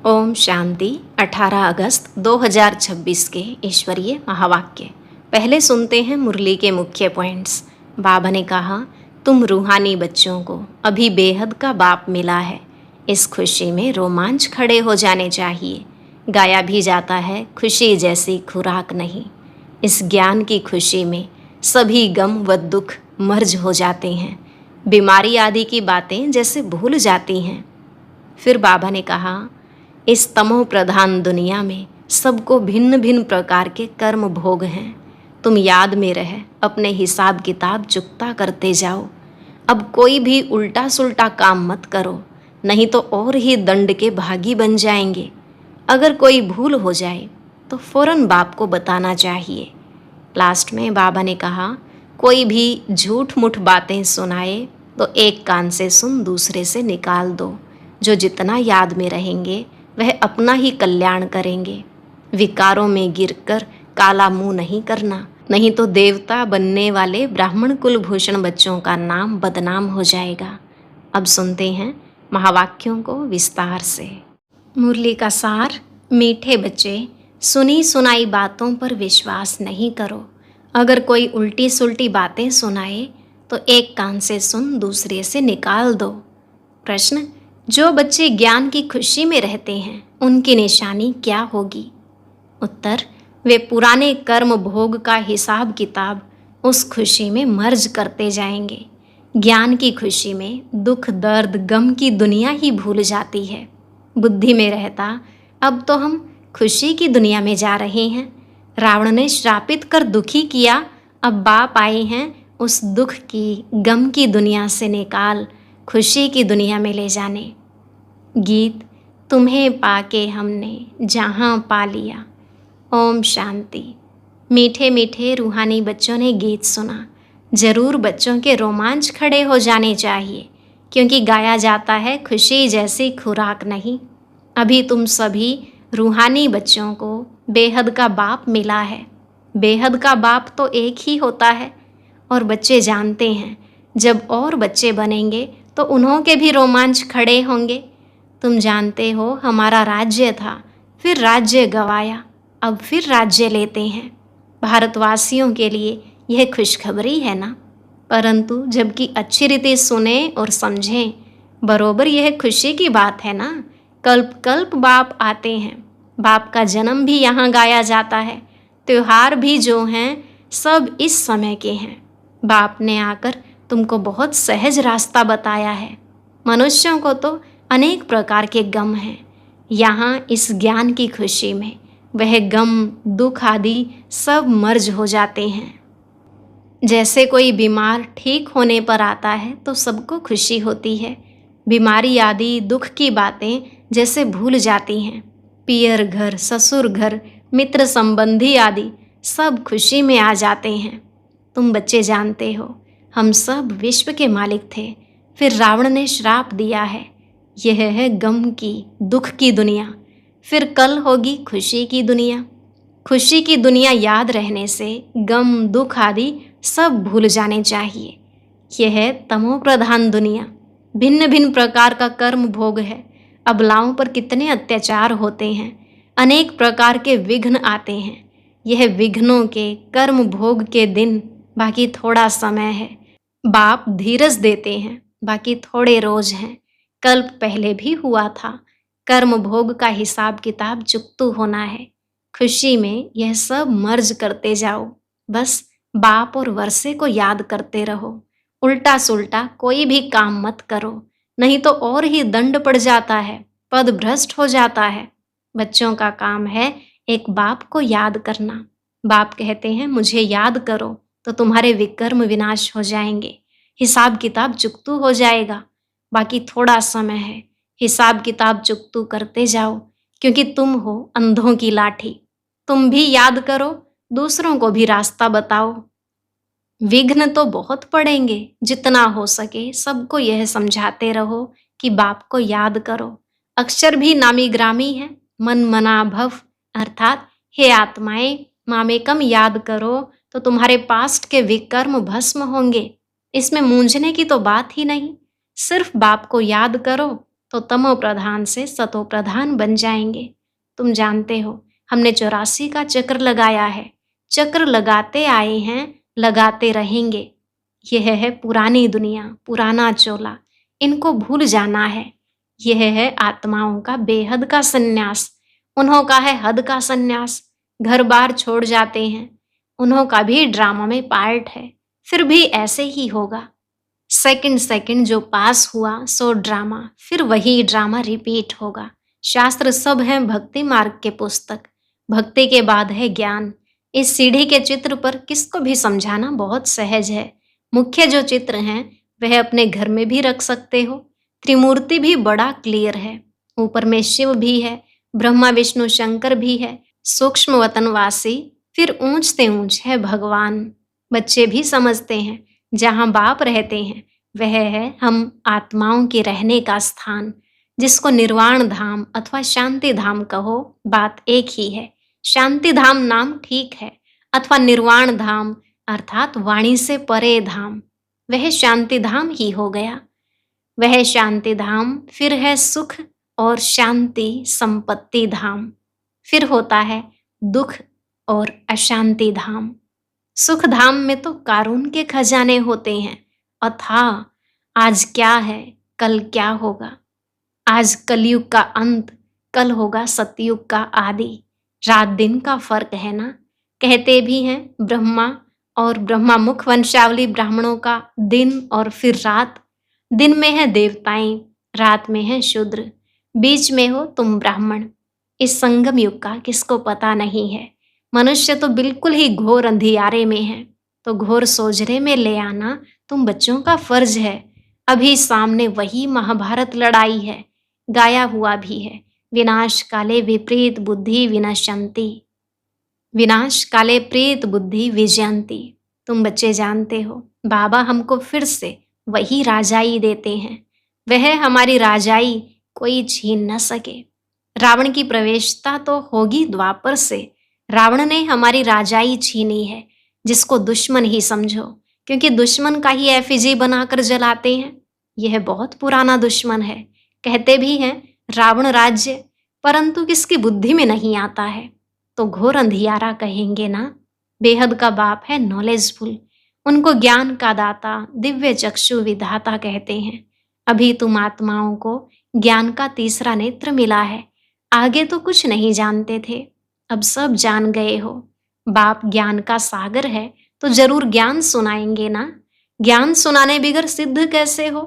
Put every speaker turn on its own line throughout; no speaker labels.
ओम शांति। 18 अगस्त 2026 के ईश्वरीय महावाक्य। पहले सुनते हैं मुरली के मुख्य पॉइंट्स। बाबा ने कहा, तुम रूहानी बच्चों को अभी बेहद का बाप मिला है। इस खुशी में रोमांच खड़े हो जाने चाहिए। गाया भी जाता है, खुशी जैसी खुराक नहीं। इस ज्ञान की खुशी में सभी गम व दुख मर्ज हो जाते हैं। बीमारी आदि की बातें जैसे भूल जाती हैं। फिर बाबा ने कहा, इस तमो प्रधान दुनिया में सबको भिन्न भिन्न प्रकार के कर्म भोग हैं। तुम याद में रह अपने हिसाब किताब चुकता करते जाओ। अब कोई भी उल्टा सुल्टा काम मत करो, नहीं तो और ही दंड के भागी बन जाएंगे। अगर कोई भूल हो जाए तो फौरन बाप को बताना चाहिए। लास्ट में बाबा ने कहा, कोई भी झूठ मूठ बातें सुनाए तो एक कान से सुन दूसरे से निकाल दो। जो जितना याद में रहेंगे वह अपना ही कल्याण करेंगे। विकारों में गिरकर काला मुंह नहीं करना, नहीं तो देवता बनने वाले ब्राह्मण कुलभूषण बच्चों का नाम बदनाम हो जाएगा। अब सुनते हैं महावाक्यों को विस्तार से। मुरली का सार। मीठे बच्चे, सुनी सुनाई बातों पर विश्वास नहीं करो। अगर कोई उल्टी सुल्टी बातें सुनाए तो एक कान से सुन दूसरे से निकाल दो। प्रश्न, जो बच्चे ज्ञान की खुशी में रहते हैं उनकी निशानी क्या होगी? उत्तर, वे पुराने कर्म भोग का हिसाब किताब उस खुशी में मर्ज करते जाएंगे। ज्ञान की खुशी में दुख दर्द गम की दुनिया ही भूल जाती है। बुद्धि में रहता, अब तो हम खुशी की दुनिया में जा रहे हैं। रावण ने श्रापित कर दुखी किया, अब बाप आए हैं उस दुख की गम की दुनिया से निकाल खुशी की दुनिया में ले जाने। गीत। तुम्हें पाके हमने जहाँ पा लिया। ओम शांति। मीठे मीठे रूहानी बच्चों ने गीत सुना। ज़रूर बच्चों के रोमांच खड़े हो जाने चाहिए, क्योंकि गाया जाता है, खुशी जैसी खुराक नहीं। अभी तुम सभी रूहानी बच्चों को बेहद का बाप मिला है। बेहद का बाप तो एक ही होता है, और बच्चे जानते हैं जब और बच्चे बनेंगे तो उन्हों के भी रोमांच खड़े होंगे। तुम जानते हो, हमारा राज्य था, फिर राज्य गवाया, अब फिर राज्य लेते हैं। भारतवासियों के लिए यह खुशखबरी है ना? परंतु जबकि अच्छी रीति सुने और समझें, बरोबर यह खुशी की बात है ना। कल्प कल्प बाप आते हैं। बाप का जन्म भी यहाँ गाया जाता है। त्योहार भी जो हैं सब इस समय के हैं। बाप ने आकर तुमको बहुत सहज रास्ता बताया है। मनुष्यों को तो अनेक प्रकार के गम हैं। यहाँ इस ज्ञान की खुशी में वह गम दुख आदि सब मर्ज हो जाते हैं। जैसे कोई बीमार ठीक होने पर आता है तो सबको खुशी होती है। बीमारी आदि दुख की बातें जैसे भूल जाती हैं। पियर घर, ससुर घर, मित्र संबंधी आदि सब खुशी में आ जाते हैं। तुम बच्चे जानते हो, हम सब विश्व के मालिक थे, फिर रावण ने श्राप दिया है। यह है गम की दुख की दुनिया। फिर कल होगी खुशी की दुनिया। खुशी की दुनिया याद रहने से गम दुख आदि सब भूल जाने चाहिए। यह है तमो प्रधान दुनिया। भिन्न भिन्न प्रकार का कर्म भोग है। अबलाओं पर कितने अत्याचार होते हैं। अनेक प्रकार के विघ्न आते हैं। यह विघ्नों के कर्म भोग के दिन बाकी थोड़ा समय है। बाप धीरज देते हैं, बाकी थोड़े रोज हैं। कल्प पहले भी हुआ था। कर्म भोग का हिसाब किताब चुकतू होना है। खुशी में यह सब मर्ज करते जाओ। बस बाप और वर्षे को याद करते रहो। उल्टा सुल्टा कोई भी काम मत करो, नहीं तो और ही दंड पड़ जाता है, पद भ्रष्ट हो जाता है। बच्चों का काम है एक बाप को याद करना। बाप कहते हैं, मुझे याद करो तो तुम्हारे विकर्म विनाश हो जाएंगे, हिसाब किताब चुकतू हो जाएगा। बाकी थोड़ा समय है, हिसाब किताब चुकतू करते जाओ, क्योंकि तुम हो अंधों की लाठी। तुम भी याद करो, दूसरों को भी रास्ता बताओ। विघ्न तो बहुत पड़ेंगे, जितना हो सके सबको यह समझाते रहो कि बाप को याद करो। अक्षर भी नामी ग्रामी है। मन मना भव, अर्थात हे आत्माएं, मामेकम याद करो तो तुम्हारे पास्ट के विकर्म भस्म होंगे। इसमें मूंझने की तो बात ही नहीं। सिर्फ बाप को याद करो, तो तमो प्रधान से सतो प्रधान बन जाएंगे। तुम जानते हो, हमने 84 का चक्र लगाया है। चक्र लगाते आए हैं, लगाते रहेंगे। यह है पुरानी दुनिया, पुराना चोला, इनको भूल जाना है। यह है आत्माओं का बेहद का सन्यास। उन्हों का है हद का सन्यास। घर बार छोड़ जाते हैं। उन्हों का भी ड्रामा में पार्ट है। फिर भी ऐसे ही होगा। सेकंड सेकंड जो पास हुआ सो ड्रामा, फिर वही ड्रामा रिपीट होगा। शास्त्र सब हैं भक्ति मार्ग के पुस्तक। भक्ति के बाद है ज्ञान। इस सीढ़ी के चित्र पर किसको भी समझाना बहुत सहज है। मुख्य जो चित्र हैं वह अपने घर में भी रख सकते हो। त्रिमूर्ति भी बड़ा क्लियर है। ऊपर में शिव भी है, ब्रह्मा विष्णु शंकर भी है, सूक्ष्म वतनवासी, फिर ऊंच से ऊंच है भगवान। बच्चे भी समझते हैं जहां बाप रहते हैं वह है हम आत्माओं के रहने का स्थान, जिसको निर्वाण धाम अथवा शांति धाम कहो, बात एक ही है। शांति धाम नाम ठीक है, अथवा निर्वाण धाम अर्थात वाणी से परे धाम, वह शांति धाम ही हो गया। वह शांति धाम फिर है सुख और शांति संपत्ति धाम, फिर होता है दुख और अशांति धाम। सुख धाम में तो कारून के खजाने होते हैं, अथाह आज क्या है कल क्या होगा। आज कलयुग का अंत, कल होगा सतयुग का आदि। रात दिन का फर्क है ना। कहते भी हैं ब्रह्मा और ब्रह्मा मुख वंशावली ब्राह्मणों का दिन और फिर रात। दिन में है देवताएं, रात में है शूद्र, बीच में हो तुम ब्राह्मण। इस संगम युग का किसको पता नहीं है। मनुष्य तो बिल्कुल ही घोर अंधियारे में है, तो घोर सोजरे में ले आना तुम बच्चों का फर्ज है। अभी सामने वही महाभारत लड़ाई है, गाया हुआ भी है, विनाश काले विपरीत बुद्धि विनश्यन्ति, विनाश काले प्रेत बुद्धि विजयंती। तुम बच्चे जानते हो बाबा हमको फिर से वही राजाई देते हैं। वह हमारी राजाई कोई छीन न सके। रावण की प्रवेशता तो होगी द्वापर से। रावण ने हमारी राजाई छीनी है, जिसको दुश्मन ही समझो, क्योंकि दुश्मन का ही एफिजी बनाकर जलाते हैं। यह बहुत पुराना दुश्मन है। कहते भी हैं रावण राज्य, परंतु किसकी बुद्धि में नहीं आता है, तो घोर अंधियारा कहेंगे ना। बेहद का बाप है नॉलेजफुल, उनको ज्ञान का दाता, दिव्य चक्षु विधाता कहते हैं। अभी तुम आत्माओं को ज्ञान का तीसरा नेत्र मिला है। आगे तो कुछ नहीं जानते थे, अब सब जान गए हो। बाप ज्ञान का सागर है, तो जरूर ज्ञान सुनाएंगे ना। ज्ञान सुनाने बिगर सिद्ध कैसे हो।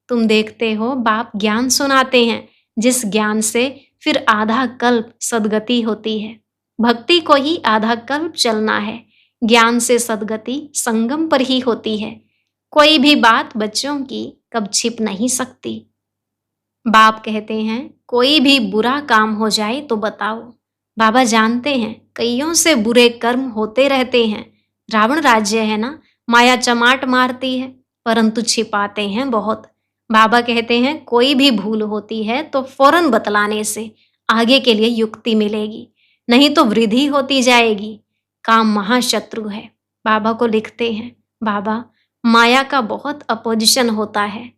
तुम देखते हो बाप ज्ञान सुनाते हैं, जिस ज्ञान से फिर आधा कल्प सदगति होती है। भक्ति को ही आधा कल्प चलना है। ज्ञान से सदगति संगम पर ही होती है। कोई भी बात बच्चों की कब छिप नहीं सकती। बाप कहते हैं कोई भी बुरा काम हो जाए तो बताओ। बाबा जानते हैं कईयों से बुरे कर्म होते रहते हैं। रावण राज्य है ना, माया चमाट मारती है, परंतु छिपाते हैं बहुत। बाबा कहते हैं कोई भी भूल होती है तो फौरन बतलाने से आगे के लिए युक्ति मिलेगी, नहीं तो वृद्धि होती जाएगी। काम महाशत्रु है। बाबा को लिखते हैं बाबा माया का बहुत अपोजिशन होता है।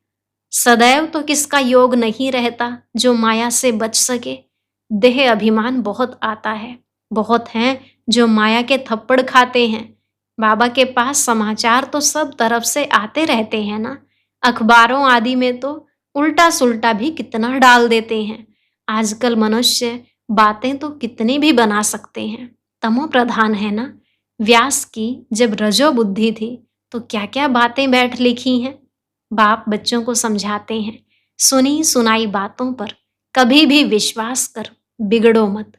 सदैव तो किसका योग नहीं रहता जो माया से बच सके। देह अभिमान बहुत आता है। बहुत हैं जो माया के थप्पड़ खाते हैं। बाबा के पास समाचार तो सब तरफ से आते रहते हैं ना। अखबारों आदि में तो उल्टा सुल्टा भी कितना डाल देते हैं। आजकल मनुष्य बातें तो कितनी भी बना सकते हैं। तमो प्रधान है ना। व्यास की जब रजो बुद्धि थी तो क्या क्या बातें बैठ लिखी हैं। बाप बच्चों को समझाते हैं सुनी सुनाई बातों पर कभी भी विश्वास कर बिगड़ो मत।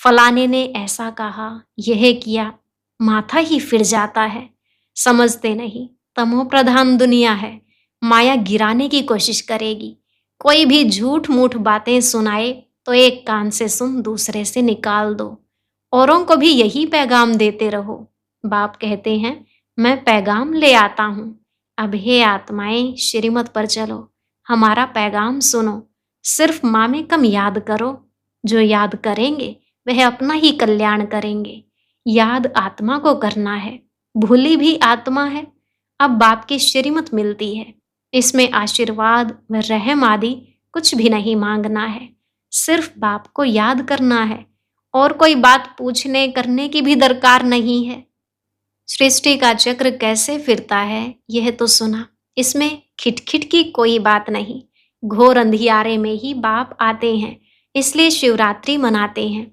फलाने ने ऐसा कहा, यह किया, माथा ही फिर जाता है। समझते नहीं तमो प्रधान दुनिया है। माया गिराने की कोशिश करेगी। कोई भी झूठ मूठ बातें सुनाए तो एक कान से सुन दूसरे से निकाल दो। औरों को भी यही पैगाम देते रहो। बाप कहते हैं मैं पैगाम ले आता हूँ। अब हे आत्माएं श्रीमत पर चलो, हमारा पैगाम सुनो। सिर्फ माँ में कम याद करो। जो याद करेंगे वह अपना ही कल्याण करेंगे। याद आत्मा को करना है, भूली भी आत्मा है। अब बाप की श्रीमत मिलती है, इसमें आशीर्वाद व रहम आदि कुछ भी नहीं मांगना है, सिर्फ बाप को याद करना है और कोई बात पूछने करने की भी दरकार नहीं है। सृष्टि का चक्र कैसे फिरता है यह तो सुना, इसमें खिटखिट की कोई बात नहीं। घोर अंधियारे में ही बाप आते हैं, इसलिए शिवरात्रि मनाते हैं।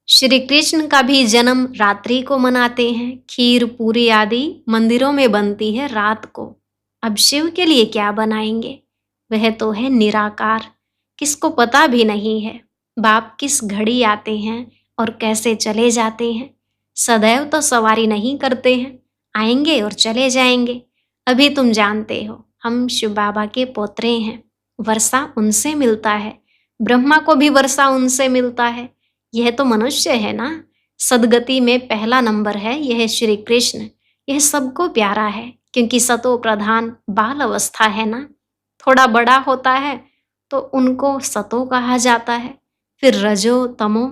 श्री कृष्ण का भी जन्म रात्रि को मनाते हैं। खीर पूरी आदि मंदिरों में बनती है रात को। अब शिव के लिए क्या बनाएंगे? वह तो है निराकार, किसको पता भी नहीं है बाप किस घड़ी आते हैं और कैसे चले जाते हैं। सदैव तो सवारी नहीं करते हैं, आएंगे और चले जाएंगे। अभी तुम जानते हो हम शिव बाबा के पोतरे हैं, वर्षा उनसे मिलता है, ब्रह्मा को भी वर्षा उनसे मिलता है। यह तो मनुष्य है ना, सदगति में पहला नंबर है यह श्री कृष्ण। यह सबको प्यारा है क्योंकि सतो प्रधान बाल अवस्था है ना। थोड़ा बड़ा होता है तो उनको सतो कहा जाता है, फिर रजो तमो।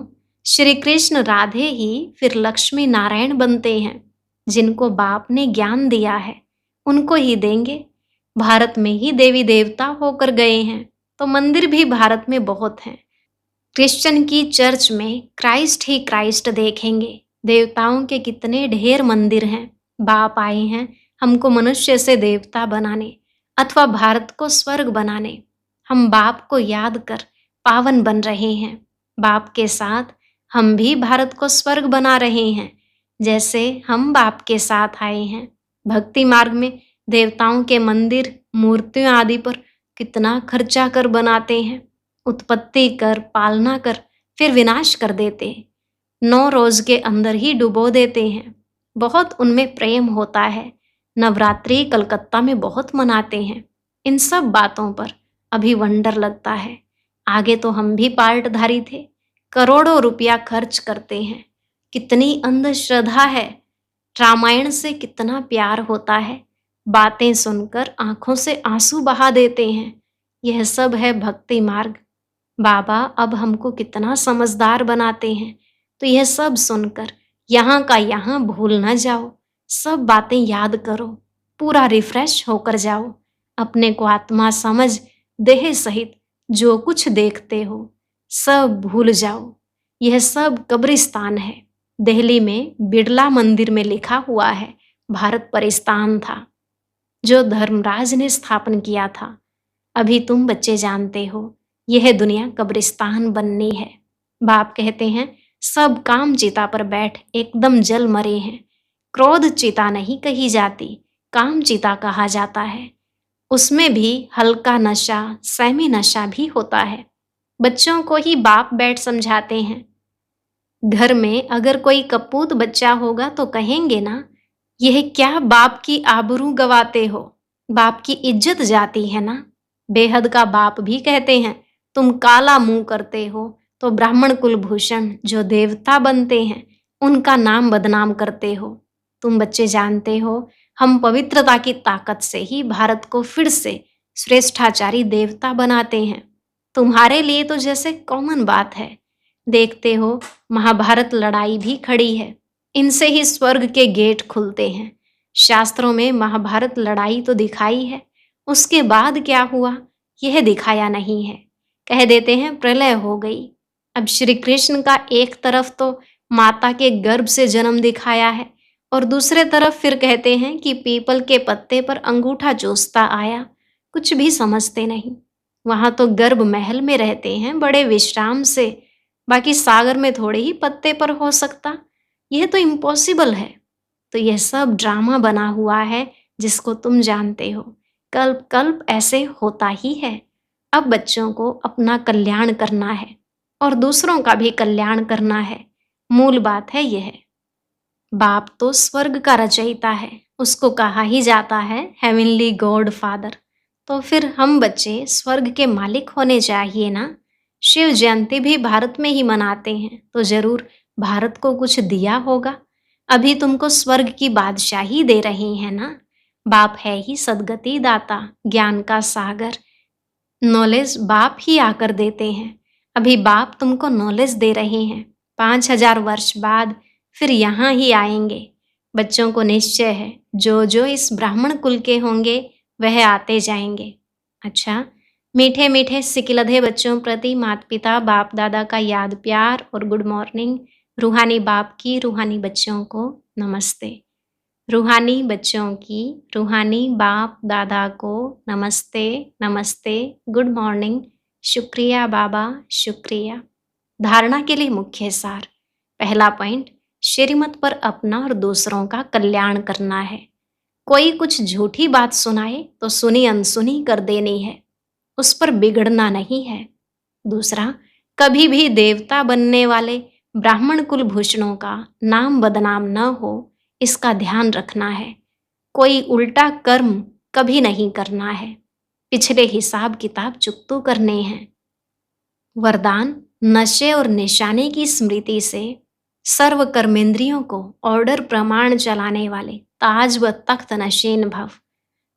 श्री कृष्ण राधे ही फिर लक्ष्मी नारायण बनते हैं। जिनको बाप ने ज्ञान दिया है उनको ही देंगे। भारत में ही देवी देवता होकर गए हैं तो मंदिर भी भारत में बहुत हैं। क्रिश्चियन की चर्च में क्राइस्ट ही क्राइस्ट देखेंगे। देवताओं के कितने ढेर मंदिर हैं। बाप आए हैं हमको मनुष्य से देवता बनाने अथवा भारत को स्वर्ग बनाने। हम बाप को याद कर पावन बन रहे हैं। बाप के साथ हम भी भारत को स्वर्ग बना रहे हैं, जैसे हम बाप के साथ आए हैं। भक्ति मार्ग में देवताओं के मंदिर मूर्तियों आदि पर कितना खर्चा कर बनाते हैं। उत्पत्ति कर, पालना कर, फिर विनाश कर देते हैं। 9 रोज के अंदर ही डुबो देते हैं। बहुत उनमें प्रेम होता है। नवरात्रि कलकत्ता में बहुत मनाते हैं। इन सब बातों पर अभी वंडर लगता है। आगे तो हम भी पार्टधारी थे, करोड़ों रुपया खर्च करते हैं। कितनी अंधश्रद्धा है। रामायण से कितना प्यार होता है, बातें सुनकर आंखों से आंसू बहा देते हैं। यह सब है भक्ति मार्ग। बाबा अब हमको कितना समझदार बनाते हैं, तो यह सब सुनकर यहाँ का यहाँ भूल न जाओ। सब बातें याद करो, पूरा रिफ्रेश होकर जाओ। अपने को आत्मा समझ देह सहित जो कुछ देखते हो सब भूल जाओ। यह सब कब्रिस्तान है। दिल्ली में बिड़ला मंदिर में लिखा हुआ है भारत परिस्तान था, जो धर्मराज ने स्थापन किया था। अभी तुम बच्चे जानते हो यह दुनिया कब्रिस्तान बननी है। बाप कहते हैं सब काम चिता पर बैठ एकदम जल मरे हैं। क्रोध चिता नहीं कही जाती, काम चिता कहा जाता है। उसमें भी हल्का नशा, सेमी नशा भी होता है। बच्चों को ही बाप बैठ समझाते हैं। घर में अगर कोई कपूत बच्चा होगा तो कहेंगे ना, यह क्या बाप की आबरू गवाते हो, बाप की इज्जत जाती है ना। बेहद का बाप भी कहते हैं तुम काला मुंह करते हो तो ब्राह्मण कुलभूषण जो देवता बनते हैं उनका नाम बदनाम करते हो। तुम बच्चे जानते हो हम पवित्रता की ताकत से ही भारत को फिर से श्रेष्ठाचारी देवता बनाते हैं। तुम्हारे लिए तो जैसे कॉमन बात है। देखते हो महाभारत लड़ाई भी खड़ी है, इनसे ही स्वर्ग के गेट खुलते हैं। शास्त्रों में महाभारत लड़ाई तो दिखाई है, उसके बाद क्या हुआ यह दिखाया नहीं है। कह देते हैं प्रलय हो गई। अब श्री कृष्ण का एक तरफ तो माता के गर्भ से जन्म दिखाया है और दूसरे तरफ फिर कहते हैं कि पीपल के पत्ते पर अंगूठा चूसता आया। कुछ भी समझते नहीं। वहां तो गर्भ महल में रहते हैं बड़े विश्राम से, बाकी सागर में थोड़े ही पत्ते पर हो सकता। यह तो इम्पॉसिबल है। तो यह सब ड्रामा बना हुआ है जिसको तुम जानते हो। कल्प कल्प ऐसे होता ही है। अब बच्चों को अपना कल्याण करना है और दूसरों का भी कल्याण करना है। मूल बात है यह। बाप तो स्वर्ग का रचयिता है, उसको कहा ही जाता है हेवनली गॉड फादर। तो फिर हम बच्चे स्वर्ग के मालिक होने चाहिए ना। शिव जयंती भी भारत में ही मनाते हैं तो जरूर भारत को कुछ दिया होगा। अभी तुमको स्वर्ग की बादशाही दे रहे हैं ना। बाप है ही सदगति दाता, ज्ञान का सागर। नॉलेज बाप ही आकर देते हैं। अभी बाप तुमको नॉलेज दे रहे हैं। 5000 वर्ष बाद फिर यहाँ ही आएंगे। बच्चों को निश्चय है जो जो इस ब्राह्मण कुल के होंगे वह आते जाएंगे। अच्छा, मीठे मीठे सिकिलधे बच्चों प्रति माता पिता बाप दादा का याद प्यार और गुड मॉर्निंग। रूहानी बाप की रूहानी बच्चों को नमस्ते। रूहानी बच्चों की रूहानी बाप दादा को नमस्ते नमस्ते, गुड मॉर्निंग, शुक्रिया बाबा शुक्रिया। धारणा के लिए मुख्य सार। पहला पॉइंट, श्रीमत पर अपना और दूसरों का कल्याण करना है। कोई कुछ झूठी बात सुनाए तो सुनी अनसुनी कर देनी है, उस पर बिगड़ना नहीं है। दूसरा, कभी भी देवता बनने वाले ब्राह्मण कुलभूषणों का नाम बदनाम न हो, इसका ध्यान रखना है। कोई उल्टा कर्म कभी नहीं करना है। पिछले हिसाब किताब चुकतू करने हैं। वरदान, नशे और निशाने की स्मृति से सर्व कर्मेंद्रियों को ऑर्डर प्रमाण चलाने वाले ताज व तख्त नशीन भव।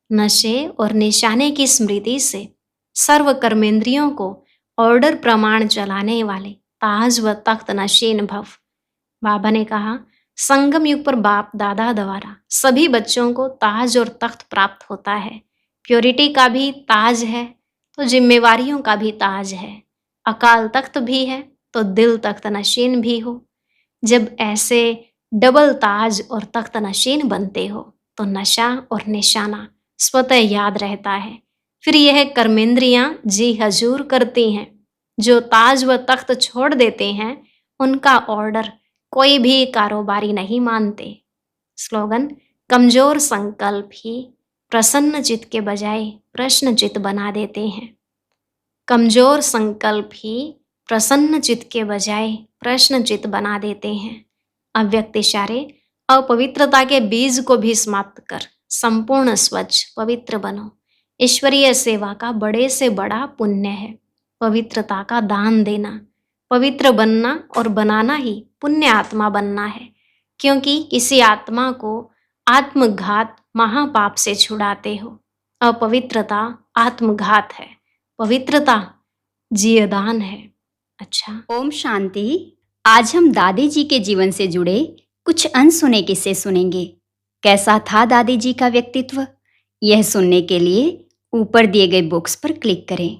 नशे और निशाने की स्मृति से सर्व कर्मेंद्रियों को ऑर्डर प्रमाण चलाने वाले ताज व तख्त नशीन भव। बाबा ने कहा, संगम युग पर बाप दादा द्वारा सभी बच्चों को ताज और तख्त प्राप्त होता है। प्योरिटी का भी ताज है तो जिम्मेवारियों का भी ताज है। अकाल तख्त भी है तो दिल तख्त नशीन भी हो। जब ऐसे डबल ताज और तख्त नशीन बनते हो तो नशा और निशाना स्वतः याद रहता है। फिर यह कर्मेंद्रियां जी हजूर करती हैं। जो ताज व तख्त छोड़ देते हैं उनका ऑर्डर कोई भी कारोबारी नहीं मानते। स्लोगन, कमजोर संकल्प ही प्रसन्न चित्त के बजाय प्रश्न चित्त बना देते हैं। कमजोर संकल्प ही प्रसन्न चित्त के बजाय प्रश्न चित्त बना देते हैं। अव्यक्त इशारे, अपवित्रता के बीज को भी समाप्त कर संपूर्ण स्वच्छ पवित्र बनो। ईश्वरीय सेवा का बड़े से बड़ा पुण्य है पवित्रता का दान देना। पवित्र बनना और बनाना ही पुण्य आत्मा बनना है, क्योंकि किसी आत्मा को आत्मघात महापाप से छुड़ाते हो। अपवित्रता आत्मघात है, पवित्रता जीवदान है। अच्छा,
ओम शांति। आज हम दादी जी के जीवन से जुड़े कुछ अनसुने किस्से सुनेंगे। कैसा था दादी जी का व्यक्तित्व, यह सुनने के लिए ऊपर दिए गए बॉक्स पर क्लिक करें।